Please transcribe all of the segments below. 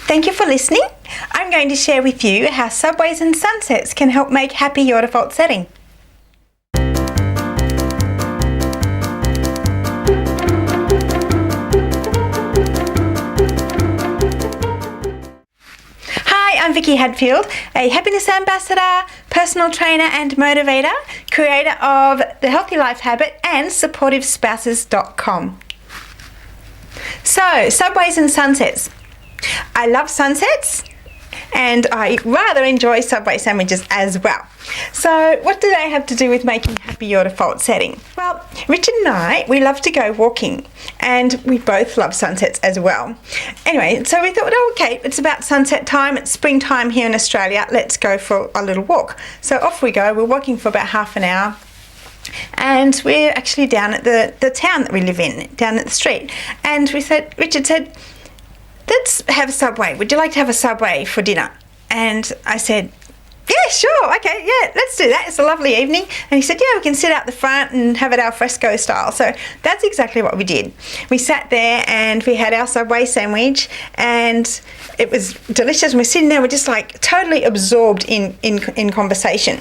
Thank you for listening. I'm going to share with you how subways and sunsets can help make happy your default setting. Hi, I'm Vicki Hadfield, a happiness ambassador, personal trainer and motivator, creator of The Healthy Life Habit and SupportiveSpouses.com. So, subways and sunsets. I love sunsets and I rather enjoy Subway sandwiches as well. So what do they have to do with making happy your default setting? Well, Richard and I, we love to go walking and we both love sunsets as well. Anyway, so we thought, oh, okay, it's about sunset time, it's springtime here in Australia, let's go for a little walk. So off we go, we're walking for about half an hour. And we're actually down at the town that we live in, down at the street. And Richard said, let's have a Subway. Would you like to have a Subway for dinner? And I said, yeah, sure, okay, yeah, let's do that. It's a lovely evening. And he said, yeah, we can sit out the front and have it al fresco style. So that's exactly what we did. We sat there and we had our Subway sandwich and it was delicious. And we're sitting there, we're just like totally absorbed in conversation.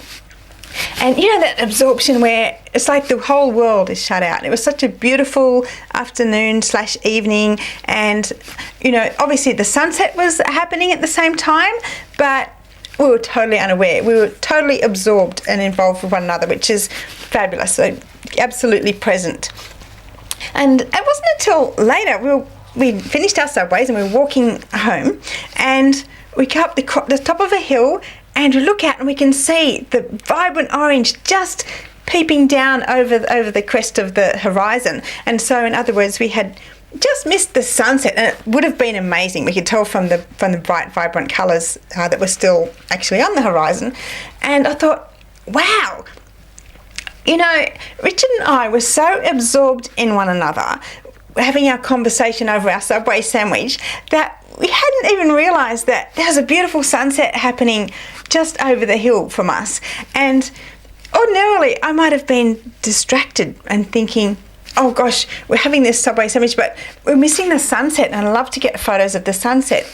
And you know that absorption where it's like the whole world is shut out. It was such a beautiful afternoon/evening, and you know, obviously the sunset was happening at the same time, but we were totally unaware. We were totally absorbed and involved with one another, which is fabulous. So absolutely present. And it wasn't until later we finished our Subways and we were walking home, and we go up the top of a hill. And we look out and we can see the vibrant orange just peeping down over the crest of the horizon. And so, in other words, we had just missed the sunset, and it would have been amazing. We could tell from the bright, vibrant colours that were still actually on the horizon. And I thought, wow, you know, Richard and I were so absorbed in one another, having our conversation over our Subway sandwich, that we hadn't even realised that there was a beautiful sunset happening just over the hill from us. And ordinarily I might have been distracted and thinking, oh gosh, we're having this Subway sandwich but we're missing the sunset, and I'd love to get photos of the sunset.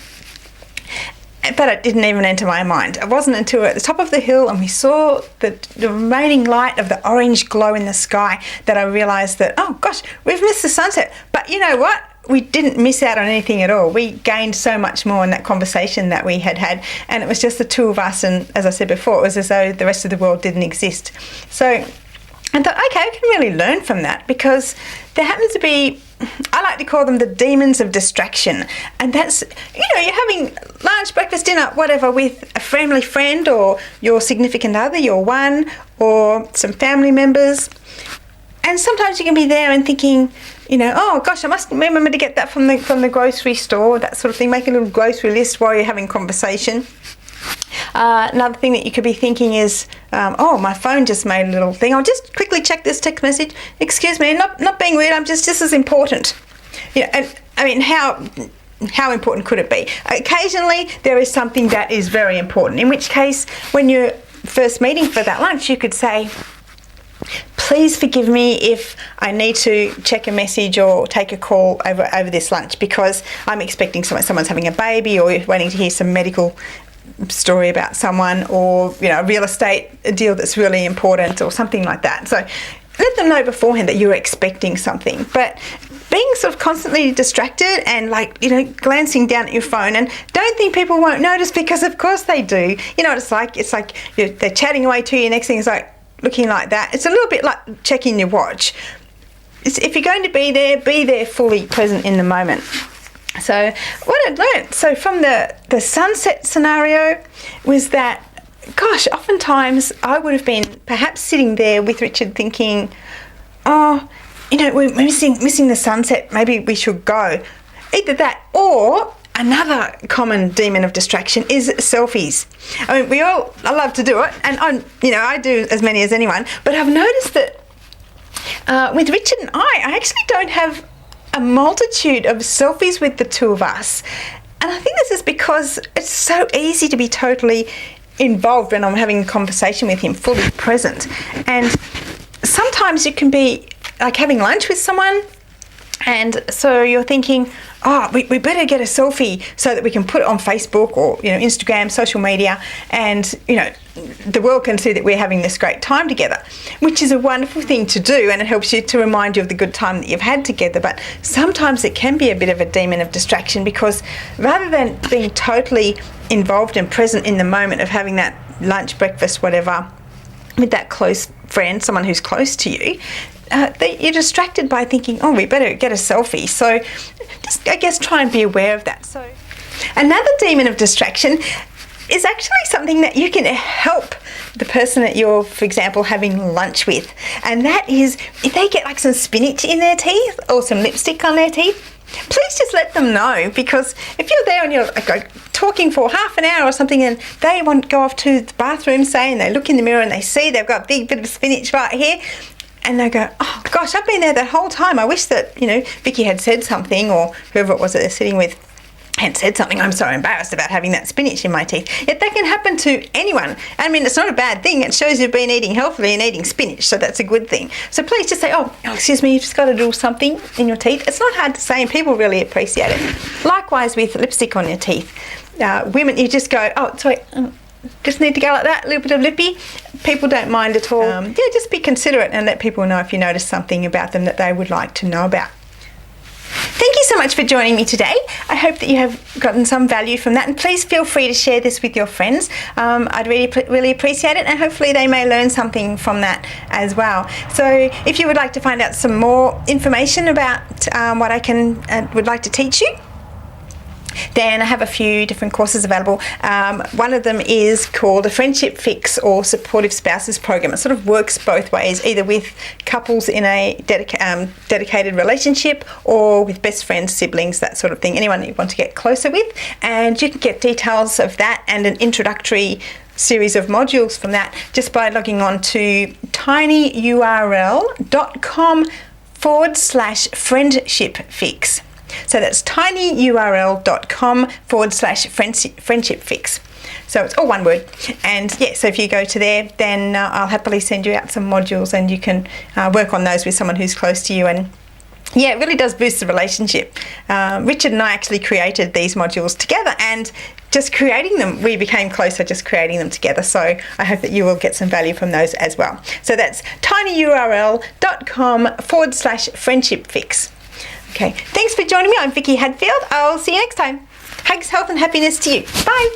But it didn't even enter my mind. It wasn't until we're at the top of the hill and we saw the remaining light of the orange glow in the sky that I realised that, oh gosh, we've missed the sunset. But you know what? We didn't miss out on anything at all. We gained so much more in that conversation that we had, and it was just the two of us, and as I said before, it was as though the rest of the world didn't exist. So I thought, okay, I can really learn from that, because there happens to be, I like to call them the demons of distraction. And that's, you know, you're having lunch, breakfast, dinner, whatever, with a family friend or your significant other, your one, or some family members. And sometimes you can be there and thinking, you know, oh gosh, I must remember to get that from the grocery store, that sort of thing. Make a little grocery list while you're having conversation. Another thing that you could be thinking is, oh, my phone just made a little thing. I'll just quickly check this text message. Excuse me, not being weird. I'm just as important. You know, and I mean, how important could it be? Occasionally, there is something that is very important. In which case, when you're first meeting for that lunch, you could say, please forgive me if I need to check a message or take a call over this lunch, because I'm expecting someone's having a baby, or you're waiting to hear some medical story about someone, or you know, a real estate deal that's really important, or something like that. So let them know beforehand that you're expecting something. But being sort of constantly distracted and like, you know, glancing down at your phone, and don't think people won't notice, because of course they do. You know what it's like? It's like they're chatting away to you, next thing is like looking like that. It's a little bit like checking your watch. If you're going to be there fully present in the moment. So what I learned, so from the sunset scenario, was that, gosh, oftentimes I would have been perhaps sitting there with Richard thinking, oh, you know, we're missing the sunset, maybe we should go. Either that, or another common demon of distraction is selfies. I mean, I love to do it, and I do as many as anyone, but I've noticed that with Richard and I actually don't have a multitude of selfies with the two of us. And I think this is because it's so easy to be totally involved when I'm having a conversation with him, fully present. And sometimes you can be like having lunch with someone, and so you're thinking, oh, we better get a selfie so that we can put it on Facebook or, Instagram, social media, and, the world can see that we're having this great time together, which is a wonderful thing to do, and it helps you to remind you of the good time that you've had together. But sometimes it can be a bit of a demon of distraction, because rather than being totally involved and present in the moment of having that lunch, breakfast, whatever, with that close friend, someone who's close to you, you're distracted by thinking, oh, we better get a selfie. So just, I guess, try and be aware of that. So another demon of distraction is actually something that you can help the person that you're, for example, having lunch with. And that is, if they get like some spinach in their teeth or some lipstick on their teeth, please just let them know, because if you're there and you're talking for half an hour or something, and they want to go off to the bathroom, say, and they look in the mirror and they see they've got a big bit of spinach right here, and they go, oh gosh, I've been there the whole time. I wish that, Vicki had said something, or whoever it was that they're sitting with had said something. I'm so embarrassed about having that spinach in my teeth. Yet that can happen to anyone. I mean, it's not a bad thing. It shows you've been eating healthily and eating spinach, so that's a good thing. So please just say, oh, excuse me, you've just got a little something in your teeth. It's not hard to say, and people really appreciate it. Likewise with lipstick on your teeth. Women, you just go, oh, sorry, just need to go like that, a little bit of lippy. People don't mind at all. Just be considerate and let people know if you notice something about them that they would like to know about. Thank you so much for joining me today. I hope that you have gotten some value from that, and please feel free to share this with your friends. I'd really appreciate it, and hopefully they may learn something from that as well. So if you would like to find out some more information about what I would like to teach you, then I have a few different courses available. One of them is called a Friendship Fix or Supportive Spouses Program. It sort of works both ways, either with couples in a dedicated relationship or with best friends, siblings, that sort of thing, anyone that you want to get closer with. And you can get details of that and an introductory series of modules from that just by logging on to tinyurl.com/friendship fix. So that's tinyurl.com/friendship fix. So it's all one word. And so if you go to there, then I'll happily send you out some modules, and you can work on those with someone who's close to you. And it really does boost the relationship. Richard and I actually created these modules together, and just creating them, we became closer just creating them together. So I hope that you will get some value from those as well. So that's tinyurl.com/friendship fix. Okay, thanks for joining me. I'm Vicki Hadfield. I'll see you next time. Hugs, health and happiness to you. Bye.